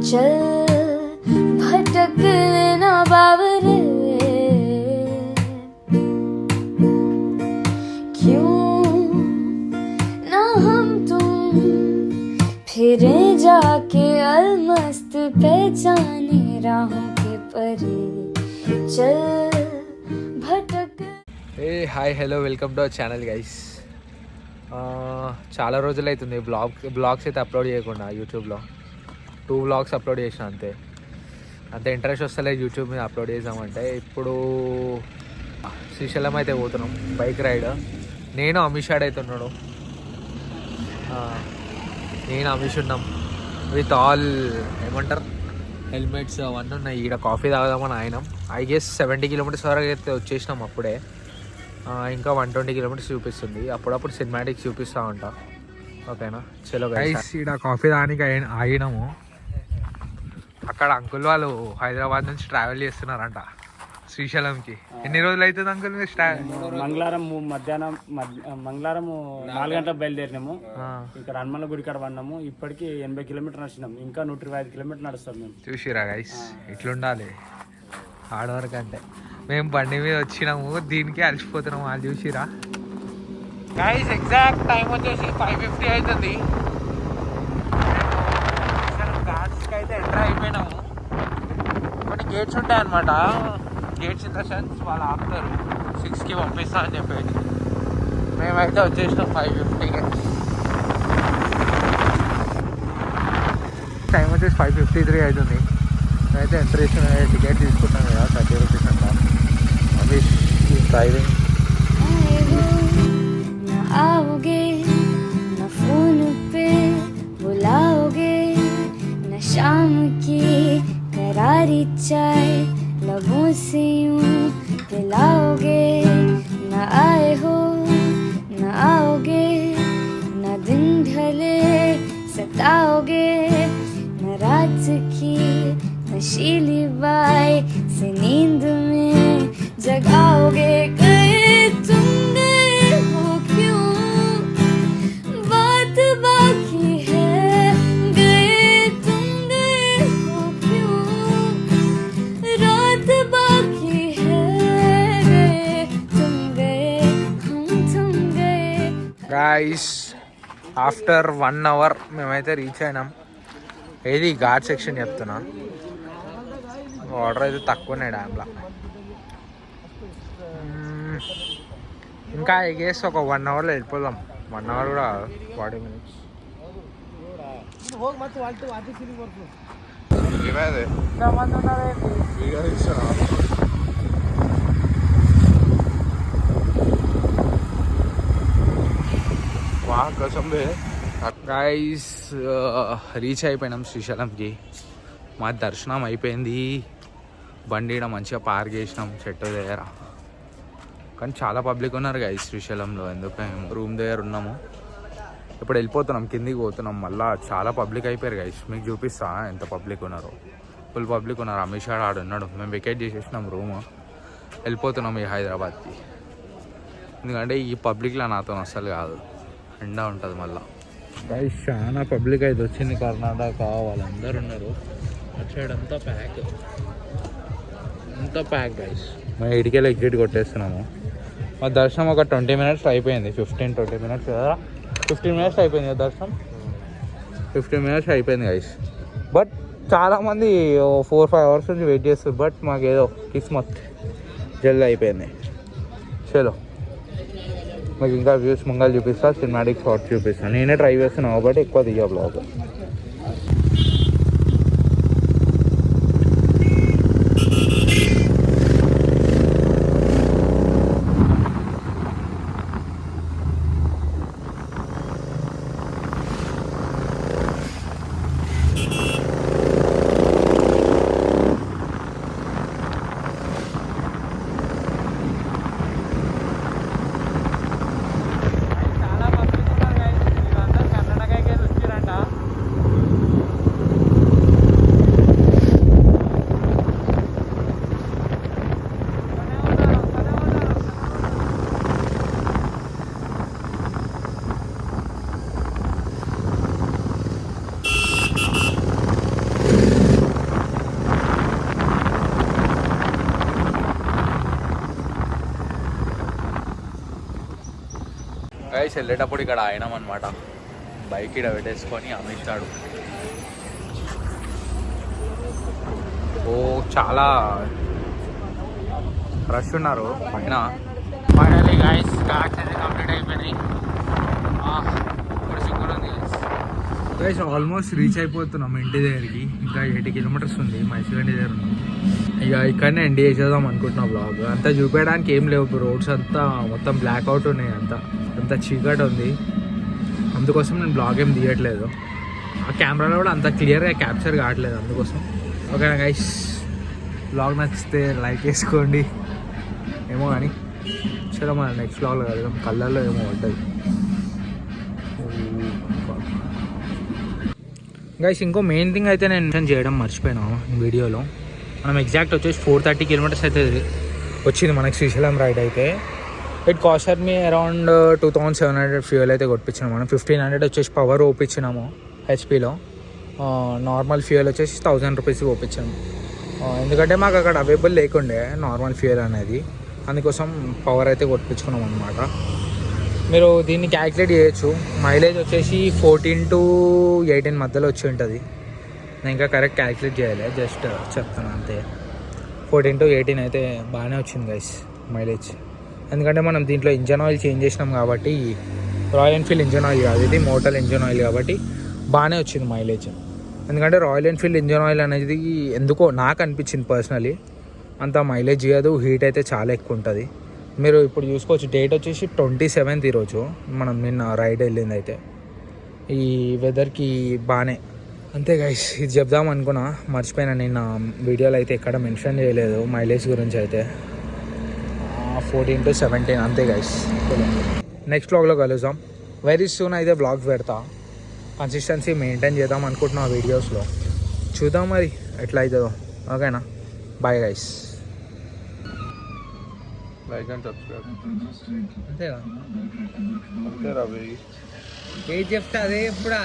चल भटकने ना बावरे क्यों ना हम तुम फिरे जाके अलमस्त पहचाने राहों के परे चल भटक। ఏ hi hello welcome to our channel guys. చాలా రోజులు అవుతుంది బ్లాగ్స్ అయితే అప్లోడ్ చేయకుండా. యూట్యూబ్లో 2 వ్లాగ్స్ అప్లోడ్ చేసిన, అంత ఇంట్రెస్ట్ వస్తలేదు యూట్యూబ్ మీద అప్లోడ్ చేసామంటే. ఇప్పుడు శ్రీశైలం అయితే పోతున్నాం బైక్ రైడ్. నేను అమిషాడ్ అవుతున్నాడు, నేను అమిష్ ఉన్నాం విత్ ఆల్ ఏమంటారు హెల్మెట్స్ అవన్నీ ఉన్నాయి. ఈడ కాఫీ తాగుదామని ఆయనం. ఐ గెస్ 70 కిలోమీటర్స్ వరకు అయితే వచ్చేసినాం అప్పుడే. ఇంకా 120 కిలోమీటర్స్ చూపిస్తుంది. అప్పుడప్పుడు సినిమాటిక్స్ చూపిస్తూ ఉంటా. ఓకేనా, చలో గైస్. ఇక్కడ కాఫీ తాగడానికి ఆగినాము. అక్కడ అంకుల్ వాళ్ళు హైదరాబాద్ నుంచి ట్రావెల్ చేస్తున్నారంట శ్రీశైలంకి. ఎన్ని రోజులు అవుతుంది అంకుల్? మంగళవారం మధ్యాహ్నం మంగళవారం 4 గంటలకు బయలుదేరినాము. ఇక్కడ హనుమల గుడి కాడ పడినాము. ఇప్పటికి 80 కిలోమీటర్లు నడిచినాము. ఇంకా 125 కిలోమీటర్లు నడుస్తాం మేము. చూసిరా గైస్, ఇట్లుండాలి హార్డ్ వర్క్ అంటే. మేము బండి మీద వచ్చినాము, దీనికి అలసిపోతున్నాము. వాళ్ళు చూసిరా గైస్. ఎగ్జాక్ట్ టైం వచ్చేసి 5:50 అవుతుంది. ఘాట్స్కి అయితే ఎంటర్ అయిపోయినాము. కొన్ని గేట్స్ ఉంటాయి అన్నమాట. గేట్స్ ఇన్ ద సెన్స్ వాళ్ళు ఆపుతారు, 6కి పంపిస్తా అని చెప్పేసి. మేమైతే వచ్చేసినాం 5:50కి. టైం వచ్చేసి 5:53 అవుతుంది. అయితే ఎంటర్ చేసిన టికెట్ తీసుకుంటాం కదా, 30 రూపీస్ అంట. Amish driving. आओगे न फोन पे बुलाओगे न शाम की करारी चाय लबों से यूं पिलाओगे न आए हो न आओगे न दिन ढले सताओगे न रात की नशीली बाई से नींद में जगाओगे। गए तुम गए हो क्यों बात बाकी है, गए तुम गए हो क्यों रात बाकी है, गए तुम गए हम तुम गए. గైస్, ఆఫ్టర్ 1 అవర్ మేమైతే రీచ్ అయినాం. ఏది ఘాట్ సెక్షన్ చెప్తున్నా. వాటర్ అయితే తక్కువ ఉన్నాయి డ్యామ్లో. ఇంకా ఐ గెస్ ఒక 1 అవర్లో వెళ్ళిపోదాం. 1 అవర్ కూడా 40 మినిట్స్. గైస్, రీచ్ అయిపోయినాం శ్రీశైలంకి. మా దర్శనం అయిపోయింది. బండి మంచిగా పార్క్ చేసినాం చెట్టు దగ్గర. కానీ చాలా పబ్లిక్ ఉన్నారు గైస్ శ్రీశైలంలో. ఎందుకు మేము రూమ్ దగ్గర ఉన్నాము. ఇప్పుడు వెళ్ళిపోతున్నాం, కిందికి పోతున్నాం. మళ్ళీ చాలా పబ్లిక్ అయిపోయారు గైస్. మీకు చూపిస్తా ఎంత పబ్లిక్ ఉన్నారో. ఫుల్ పబ్లిక్ ఉన్నారు. అమిషాడ్ ఆడు ఉన్నాడు. మేము వెకేట్ చేసేసినాం రూమ్. వెళ్ళిపోతున్నాం ఈ హైదరాబాద్కి. ఎందుకంటే ఈ పబ్లిక్లో నాతో అస్సలు కాదు, ఎండా ఉంటుంది మళ్ళీ. గైస్ చాలా పబ్లిక్ అయితే వచ్చింది. కర్ణాటక వాళ్ళందరూ ఉన్నారు. అటు సైడ్ అంతా ప్యాక్ గైస్. మేము ఇటుకెళ్ళి ఎగ్జిట్ కొట్టేస్తున్నాము. మా దర్శనం ఒక 20 మినిట్స్ అయిపోయింది. 15-20 మినిట్స్ కదా, 15 మినిట్స్ అయిపోయింది కదా దర్శనం. 15 మినిట్స్ అయిపోయింది గైస్. బట్ చాలామంది 4-5 అవర్స్ నుంచి వెయిట్ చేస్తారు. బట్ మాకేదో కిస్మత్ జల్దీ అయిపోయింది. చలో, మీకు ఇంకా వ్యూస్ ముంగల్ చూపిస్తా, సినిమాటిక్ షార్ట్స్ చూపిస్తాను. నేనే ట్రై చేస్తున్నాను కాబట్టి ఎక్కువ దిగా బ్లాగ్. గైస్ వెళ్ళేటప్పుడు ఇక్కడ ఆయనం అనమాట, బైక్ ఇక్కడ పెట్టేసుకొని అమ్మిస్తాడు. ఓ చాలా రష్ ఉన్నారు పైన. ఫైనల్లీ గైస్ కార్డ్స్ అయితే కంప్లీట్ అయిపోయినాయి. ఇప్పుడు సింగల్ ఉంది గైస్. ఆల్మోస్ట్ రీచ్ అయిపోతున్నాం ఇంటి దగ్గరికి. ఇంకా 80 కిలోమీటర్స్ ఉంది మైసూర్ ఇంటి దగ్గర ఉన్నాం. ఇక ఇక్కడనే ఎండ్ చేసేద్దాం అనుకుంటున్నాం బ్లాగ్. అంతా చూపించడానికి ఏం లేవు, రోడ్స్ అంతా మొత్తం బ్లాక్అవుట్ ఉన్నాయి, అంతా చీకటి ఉంది. అందుకోసం నేను బ్లాగ్ ఏం తీయట్లేదు. ఆ కెమెరాలో కూడా అంత క్లియర్గా క్యాప్చర్ కావట్లేదు, అందుకోసం. ఓకేనా గైస్, బ్లాగ్ నచ్చితే లైక్ వేసుకోండి. ఏమో కానీ చలో మన నెక్స్ట్ బ్లాగ్లో కలుద్దాం. కళ్ళల్లో ఏమో ఉంటుంది గైస్. ఇంకో మెయిన్ థింగ్ అయితే నేను మెన్షన్ చేయడం మర్చిపోయినా వీడియోలో. మనం ఎగ్జాక్ట్ వచ్చేసి 430 కిలోమీటర్స్ అయితే వచ్చింది మనకి శ్రీశైలం రైడ్ అయితే. It castor me around 2700 fuel అయితే కొట్టించినాము మనం. 1500 వచ్చేసి పవర్ ఓపించినాము హెచ్పీలో. నార్మల్ ఫ్యూయల్ వచ్చేసి 1000 రూపీస్కి ఓపించాము. ఎందుకంటే మాకు అక్కడ అవైలబుల్ లేకుండే నార్మల్ ఫ్యూయల్ అనేది, అందుకోసం పవర్ అయితే కొట్టించుకున్నాం అనమాట. మీరు దీన్ని క్యాలిక్యులేట్ చేయొచ్చు. మైలేజ్ వచ్చేసి 14 to 18 మధ్యలో వచ్చి ఉంటుంది. నేను ఇంకా కరెక్ట్ క్యాలిక్యులేట్ చేయాలి, జస్ట్ చెప్తాను అంతే. 14 to 18 అయితే బాగానే వచ్చింది గైస్ మైలేజ్. ఎందుకంటే మనం దీంట్లో ఇంజన్ ఆయిల్ చేంజ్ చేసినాం కాబట్టి, రాయల్ ఎన్ఫీల్డ్ ఇంజన్ ఆయిల్ కాదు ఇది, మోటార్ ఇంజన్ ఆయిల్ కాబట్టి బాగానే వచ్చింది మైలేజ్. ఎందుకంటే రాయల్ ఎన్ఫీల్డ్ ఇంజన్ ఆయిల్ అనేది ఎందుకో నాకు అనిపించింది పర్సనలీ అంత మైలేజ్ ఇవ్వదు, హీట్ అయితే చాలా ఎక్కువ ఉంటుంది. మీరు ఇప్పుడు చూసుకోవచ్చు, డేట్ వచ్చేసి 27th ఈరోజు మనం నిన్న రైడ్ వెళ్ళింది అయితే. ఈ వెదర్కి బాగానే అంతే గైస్. ఇది చెప్దాం అనుకున్నా, మర్చిపోయినా. నిన్న వీడియోలో అయితే ఎక్కడ మెన్షన్ చేయలేదు మైలేజ్ గురించి అయితే. 14 to 17 అంతే గైస్. నెక్స్ట్ వ్లాగ్లో కలుద్దాం. వెరీ సూన్ అయితే వ్లాగ్స్ పెడతా. కన్సిస్టెన్సీ మెయింటైన్ చేద్దాం అనుకుంటున్నా ఆ వీడియోస్లో. చూద్దాం మరి ఎట్లా అవుతుందో. ఓకేనా, bye guys. Like and subscribe. అంతేనా, అంతేరా ఏది చెప్తా అదే ఎప్పుడు